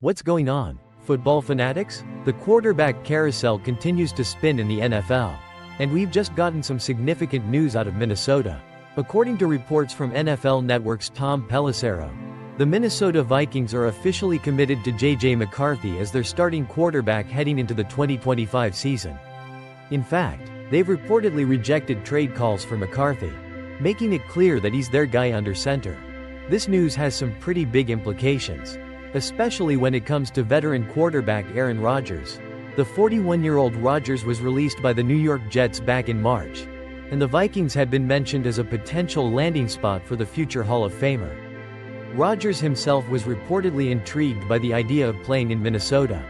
What's going on, football fanatics? The quarterback carousel continues to spin in the NFL. And we've just gotten some significant news out of Minnesota. According to reports from NFL Network's Tom Pelissero, the Minnesota Vikings are officially committed to J.J. McCarthy as their starting quarterback heading into the 2025 season. In fact, they've reportedly rejected trade calls for McCarthy, making it clear that he's their guy under center. This news has some pretty big implications, especially when it comes to veteran quarterback Aaron Rodgers. The 41-year-old Rodgers was released by the New York Jets back in March, and the Vikings had been mentioned as a potential landing spot for the future Hall of Famer. Rodgers himself was reportedly intrigued by the idea of playing in Minnesota.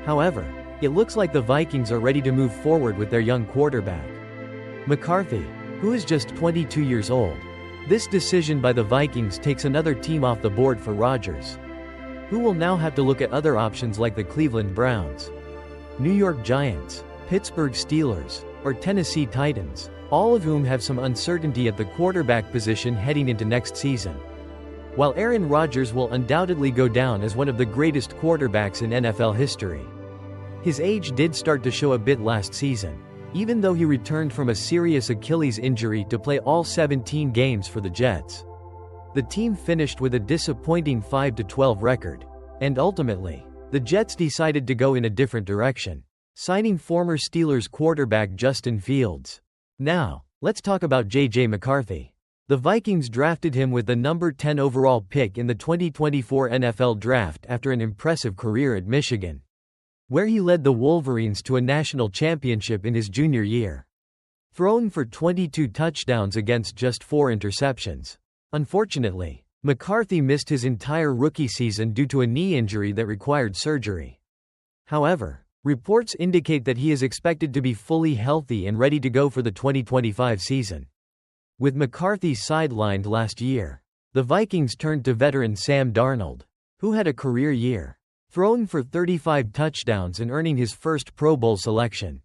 However, it looks like the Vikings are ready to move forward with their young quarterback, McCarthy, who is just 22 years old. This decision by the Vikings takes another team off the board for Rodgers, who will now have to look at other options like the Cleveland Browns, New York Giants, Pittsburgh Steelers, or Tennessee Titans, all of whom have some uncertainty at the quarterback position heading into next season. While Aaron Rodgers will undoubtedly go down as one of the greatest quarterbacks in NFL history, his age did start to show a bit last season, even though he returned from a serious Achilles injury to play all 17 games for the Jets. The team finished with a disappointing 5-12 record, and ultimately, the Jets decided to go in a different direction, signing former Steelers quarterback Justin Fields. Now, let's talk about J.J. McCarthy. The Vikings drafted him with the number 10 overall pick in the 2024 NFL Draft after an impressive career at Michigan, where he led the Wolverines to a national championship in his junior year, throwing for 22 touchdowns against just 4 interceptions. Unfortunately, McCarthy missed his entire rookie season due to a knee injury that required surgery. However, reports indicate that he is expected to be fully healthy and ready to go for the 2025 season. With McCarthy sidelined last year, the Vikings turned to veteran Sam Darnold, who had a career year, throwing for 35 touchdowns and earning his first Pro Bowl selection.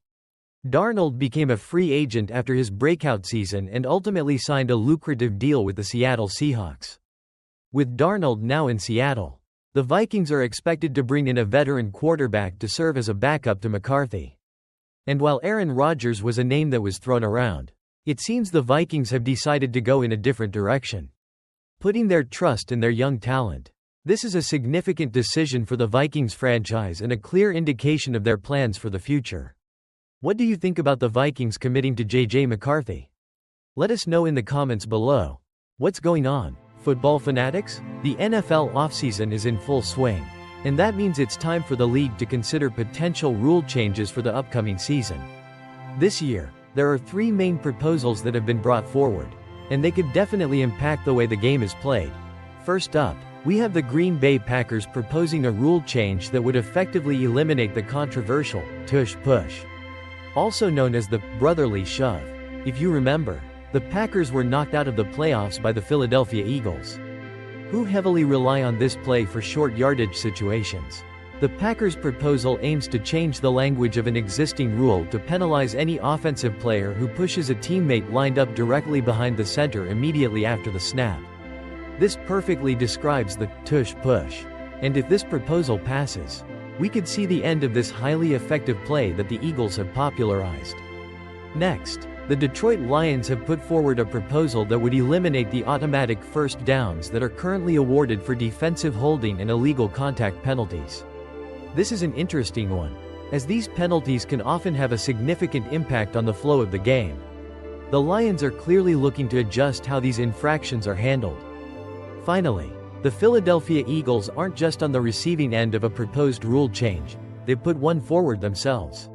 Darnold became a free agent after his breakout season and ultimately signed a lucrative deal with the Seattle Seahawks. With Darnold now in Seattle, the Vikings are expected to bring in a veteran quarterback to serve as a backup to McCarthy. And while Aaron Rodgers was a name that was thrown around, it seems the Vikings have decided to go in a different direction, putting their trust in their young talent. This is a significant decision for the Vikings franchise and a clear indication of their plans for the future. What do you think about the Vikings committing to J.J. McCarthy? Let us know in the comments below. What's going on, football fanatics? The NFL offseason is in full swing, and that means it's time for the league to consider potential rule changes for the upcoming season. This year, there are 3 main proposals that have been brought forward, and they could definitely impact the way the game is played. First up, we have the Green Bay Packers proposing a rule change that would effectively eliminate the controversial Tush push, also known as the brotherly shove. If you remember, the Packers were knocked out of the playoffs by the Philadelphia Eagles, who heavily rely on this play for short yardage situations. The Packers' proposal aims to change the language of an existing rule to penalize any offensive player who pushes a teammate lined up directly behind the center immediately after the snap. This perfectly describes the Tush push, and if this proposal passes, we could see the end of this highly effective play that the Eagles have popularized. Next, the Detroit Lions have put forward a proposal that would eliminate the automatic first downs that are currently awarded for defensive holding and illegal contact penalties. This is an interesting one, as these penalties can often have a significant impact on the flow of the game. The Lions are clearly looking to adjust how these infractions are handled. Finally, the Philadelphia Eagles aren't just on the receiving end of a proposed rule change, they've put one forward themselves.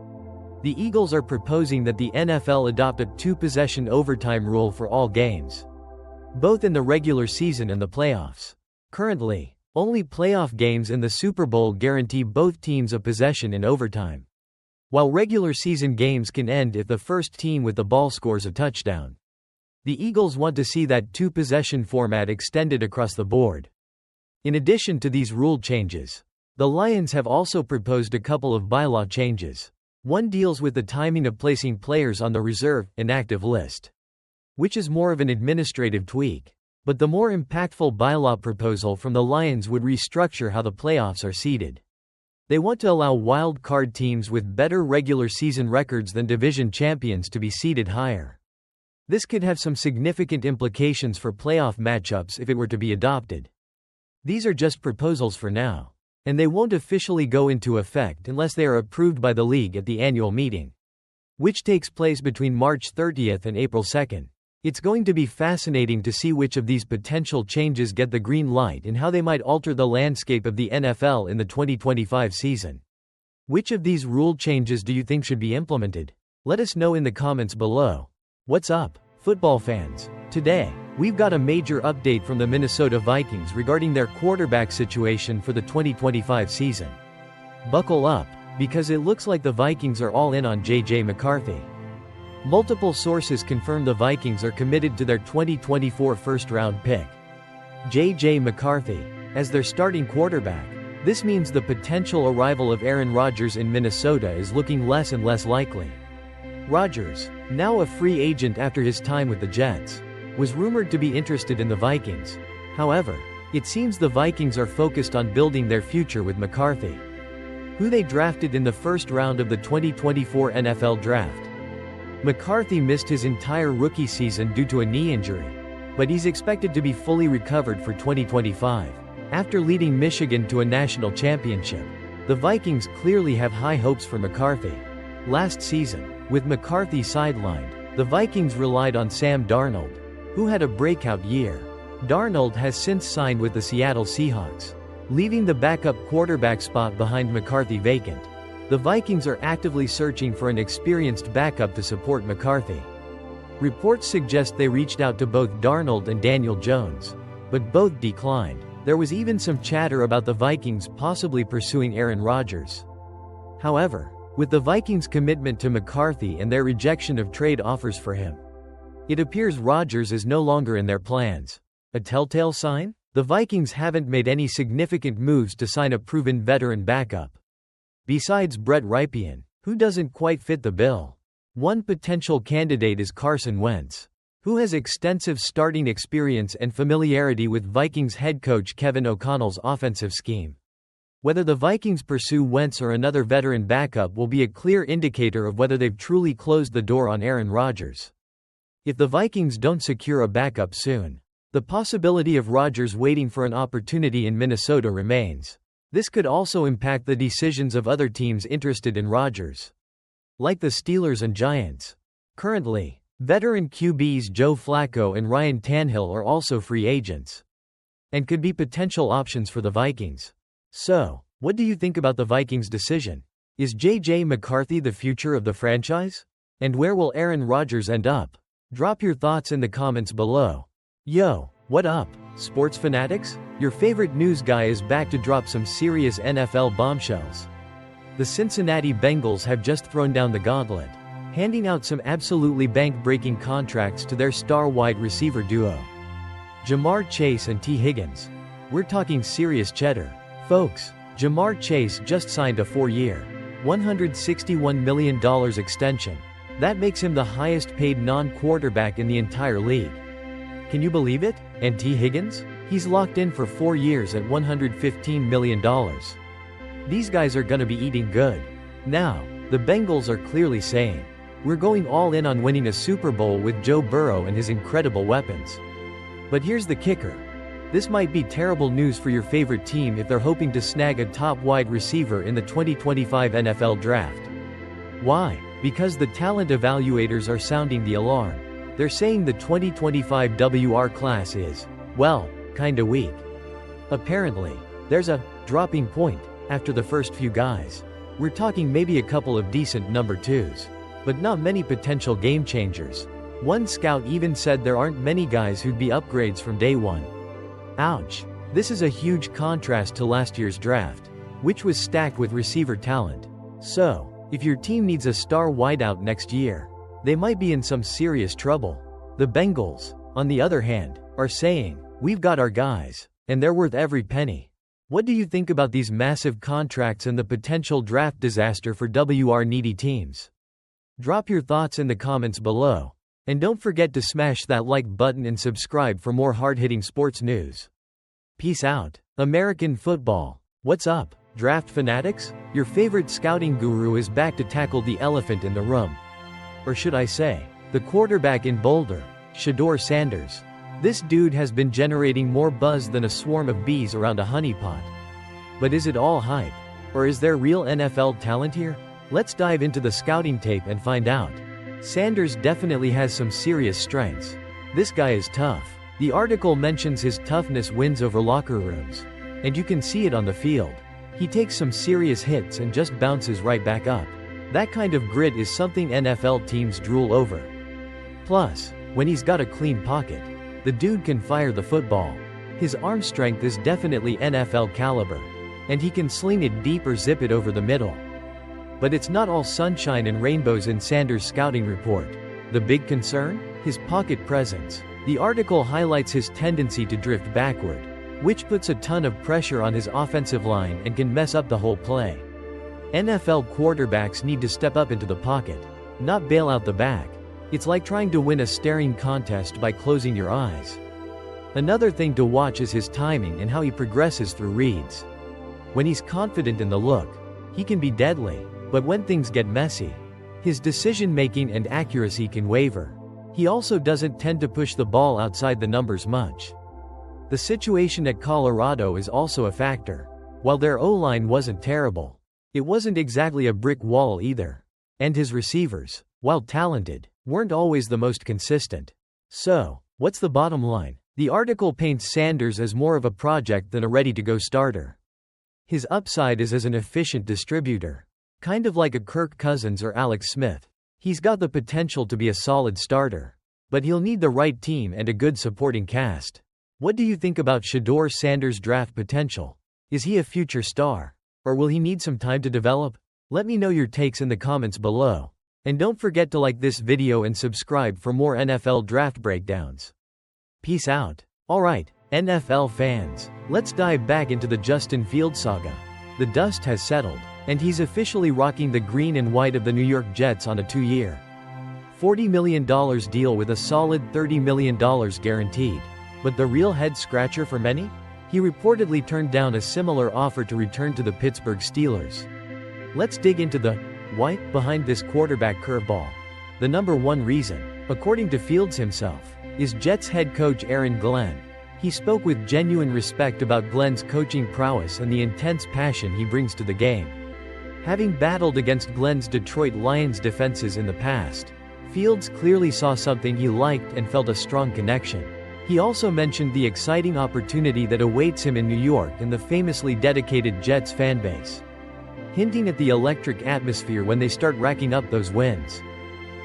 The Eagles are proposing that the NFL adopt a 2-possession overtime rule for all games, both in the regular season and the playoffs. Currently, only playoff games in the Super Bowl guarantee both teams a possession in overtime, while regular season games can end if the first team with the ball scores a touchdown. The Eagles want to see that 2-possession format extended across the board. In addition to these rule changes, the Lions have also proposed a couple of bylaw changes. One deals with the timing of placing players on the reserve, inactive list, which is more of an administrative tweak. But the more impactful bylaw proposal from the Lions would restructure how the playoffs are seeded. They want to allow wild card teams with better regular season records than division champions to be seeded higher. This could have some significant implications for playoff matchups if it were to be adopted. These are just proposals for now, and they won't officially go into effect unless they are approved by the league at the annual meeting, which takes place between March 30th and April 2nd. It's going to be fascinating to see which of these potential changes get the green light and how they might alter the landscape of the NFL in the 2025 season. Which of these rule changes do you think should be implemented? Let us know in the comments below. What's up, football fans? Today, we've got a major update from the Minnesota Vikings regarding their quarterback situation for the 2025 season. Buckle up, because it looks like the Vikings are all in on J.J. McCarthy. Multiple sources confirm the Vikings are committed to their 2024 first-round pick, J.J. McCarthy, as their starting quarterback. This means the potential arrival of Aaron Rodgers in Minnesota is looking less and less likely. Rodgers, now a free agent after his time with the Jets, was rumored to be interested in the Vikings. However, it seems the Vikings are focused on building their future with McCarthy, who they drafted in the first round of the 2024 NFL Draft. McCarthy missed his entire rookie season due to a knee injury, but he's expected to be fully recovered for 2025. After leading Michigan to a national championship, the Vikings clearly have high hopes for McCarthy. Last season, with McCarthy sidelined, the Vikings relied on Sam Darnold, who had a breakout year. Darnold has since signed with the Seattle Seahawks, leaving the backup quarterback spot behind McCarthy vacant. The Vikings are actively searching for an experienced backup to support McCarthy. Reports suggest they reached out to both Darnold and Daniel Jones, but both declined. There was even some chatter about the Vikings possibly pursuing Aaron Rodgers. However, with the Vikings' commitment to McCarthy and their rejection of trade offers for him, it appears Rodgers is no longer in their plans. A telltale sign? The Vikings haven't made any significant moves to sign a proven veteran backup. Besides Brett Rypien, who doesn't quite fit the bill. One potential candidate is Carson Wentz, who has extensive starting experience and familiarity with Vikings head coach Kevin O'Connell's offensive scheme. Whether the Vikings pursue Wentz or another veteran backup will be a clear indicator of whether they've truly closed the door on Aaron Rodgers. If the Vikings don't secure a backup soon, the possibility of Rodgers waiting for an opportunity in Minnesota remains. This could also impact the decisions of other teams interested in Rodgers, like the Steelers and Giants. Currently, veteran QBs Joe Flacco and Ryan Tannehill are also free agents, and could be potential options for the Vikings. So, what do you think about the Vikings' decision? Is J.J. McCarthy the future of the franchise? And where will Aaron Rodgers end up? Drop your thoughts in the comments below. Yo, what up, sports fanatics? Your favorite news guy is back to drop some serious NFL bombshells. The Cincinnati Bengals have just thrown down the gauntlet, handing out some absolutely bank-breaking contracts to their star wide receiver duo, Jamar Chase and T. Higgins. We're talking serious cheddar, folks. Jamar Chase just signed a 4-year, $161 million extension. That makes him the highest-paid non-quarterback in the entire league. Can you believe it? And T. Higgins? He's locked in for 4 years at $115 million. These guys are gonna be eating good. Now, the Bengals are clearly saying, we're going all in on winning a Super Bowl with Joe Burrow and his incredible weapons. But here's the kicker. This might be terrible news for your favorite team if they're hoping to snag a top wide receiver in the 2025 NFL Draft. Why? Because the talent evaluators are sounding the alarm. They're saying the 2025 WR class is, well, kinda weak. Apparently, there's a dropping point after the first few guys. We're talking maybe a couple of decent number 2s, but not many potential game changers. One scout even said there aren't many guys who'd be upgrades from day one. Ouch. This is a huge contrast to last year's draft, which was stacked with receiver talent. So, if your team needs a star wideout next year, they might be in some serious trouble. The Bengals, on the other hand, are saying, we've got our guys, and they're worth every penny. What do you think about these massive contracts and the potential draft disaster for WR needy teams? Drop your thoughts in the comments below. And don't forget to smash that like button and subscribe for more hard-hitting sports news. Peace out. American football. What's up, draft fanatics? Your favorite scouting guru is back to tackle the elephant in the room. Or should I say, the quarterback in Boulder, Shedeur Sanders. This dude has been generating more buzz than a swarm of bees around a honeypot. But is it all hype? Or is there real NFL talent here? Let's dive into the scouting tape and find out. Sanders definitely has some serious strengths. This guy is tough. The article mentions his toughness wins over locker rooms. And you can see it on the field. He takes some serious hits and just bounces right back up. That kind of grit is something NFL teams drool over. Plus, when he's got a clean pocket, the dude can fire the football. His arm strength is definitely NFL caliber. And he can sling it deep or zip it over the middle. But it's not all sunshine and rainbows in Sanders' scouting report. The big concern? His pocket presence. The article highlights his tendency to drift backward, which puts a ton of pressure on his offensive line and can mess up the whole play. NFL quarterbacks need to step up into the pocket, not bail out the back. It's like trying to win a staring contest by closing your eyes. Another thing to watch is his timing and how he progresses through reads. When he's confident in the look, he can be deadly, but when things get messy, his decision-making and accuracy can waver. He also doesn't tend to push the ball outside the numbers much. The situation at Colorado is also a factor. While their O-line wasn't terrible, it wasn't exactly a brick wall either. And his receivers, while talented, weren't always the most consistent. So, what's the bottom line? The article paints Sanders as more of a project than a ready-to-go starter. His upside is as an efficient distributor. Kind of like a Kirk Cousins or Alex Smith. He's got the potential to be a solid starter. But he'll need the right team and a good supporting cast. What do you think about Shedeur Sanders' draft potential? Is he a future star? Or will he need some time to develop? Let me know your takes in the comments below. And don't forget to like this video and subscribe for more NFL draft breakdowns. Peace out. Alright, NFL fans, let's dive back into the Justin Fields saga. The dust has settled, and he's officially rocking the green and white of the New York Jets on a 2-year, $40 million deal with a solid $30 million guaranteed. But the real head-scratcher for many? He reportedly turned down a similar offer to return to the Pittsburgh Steelers. Let's dig into the why behind this quarterback curveball. The number one reason, according to Fields himself, is Jets head coach Aaron Glenn. He spoke with genuine respect about Glenn's coaching prowess and the intense passion he brings to the game. Having battled against Glenn's Detroit Lions defenses in the past, Fields clearly saw something he liked and felt a strong connection. He also mentioned the exciting opportunity that awaits him in New York and the famously dedicated Jets fanbase, hinting at the electric atmosphere when they start racking up those wins.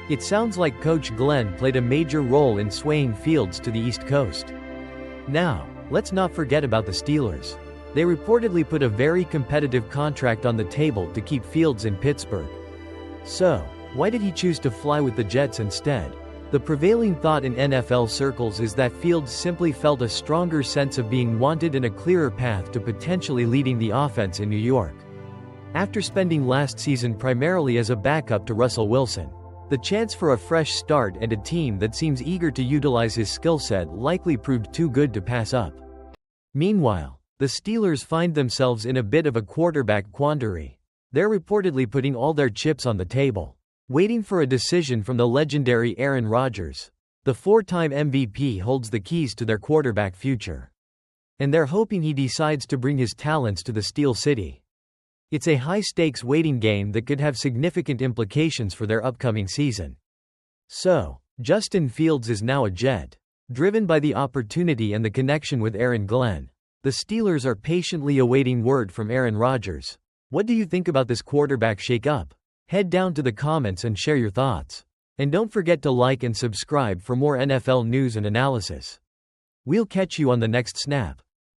It sounds like Coach Glenn played a major role in swaying Fields to the East Coast. Now, let's not forget about the Steelers. They reportedly put a very competitive contract on the table to keep Fields in Pittsburgh. So, why did he choose to fly with the Jets instead? The prevailing thought in NFL circles is that Fields simply felt a stronger sense of being wanted and a clearer path to potentially leading the offense in New York. After spending last season primarily as a backup to Russell Wilson, the chance for a fresh start and a team that seems eager to utilize his skill set likely proved too good to pass up. Meanwhile, the Steelers find themselves in a bit of a quarterback quandary. They're reportedly putting all their chips on the table, waiting for a decision from the legendary Aaron Rodgers. The 4-time MVP holds the keys to their quarterback future. And they're hoping he decides to bring his talents to the Steel City. It's a high-stakes waiting game that could have significant implications for their upcoming season. So, Justin Fields is now a Jet. Driven by the opportunity and the connection with Aaron Glenn, the Steelers are patiently awaiting word from Aaron Rodgers. What do you think about this quarterback shake-up? Head down to the comments and share your thoughts. And don't forget to like and subscribe for more NFL news and analysis. We'll catch you on the next snap.